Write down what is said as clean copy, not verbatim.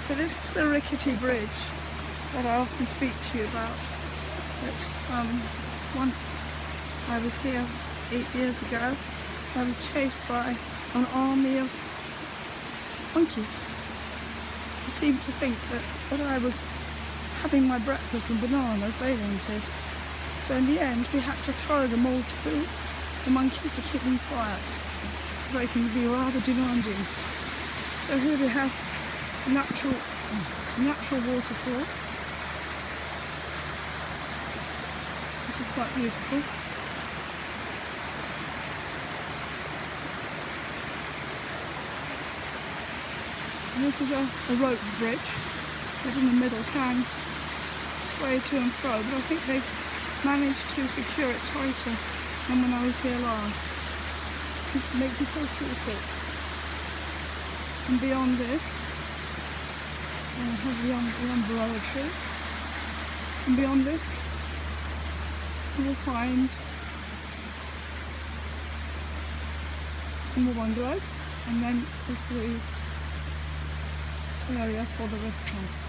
So this is the rickety bridge that I often speak to you about. That once I was here 8 years ago, I was chased by an army of monkeys. They seemed to think that I was having my breakfast and bananas they wanted. So in the end we had to throw them all to the monkeys to keep them quiet. They can be rather demanding. So here we have a natural waterfall, which is quite beautiful. And this is a rope bridge that in the middle can sway to and fro, but I think they've managed to secure it tighter than when I was here last. It makes me so seasick. And beyond this, I have the umbrella tree. And beyond this, you will find some more bungalows, and then this is the area for the restaurant.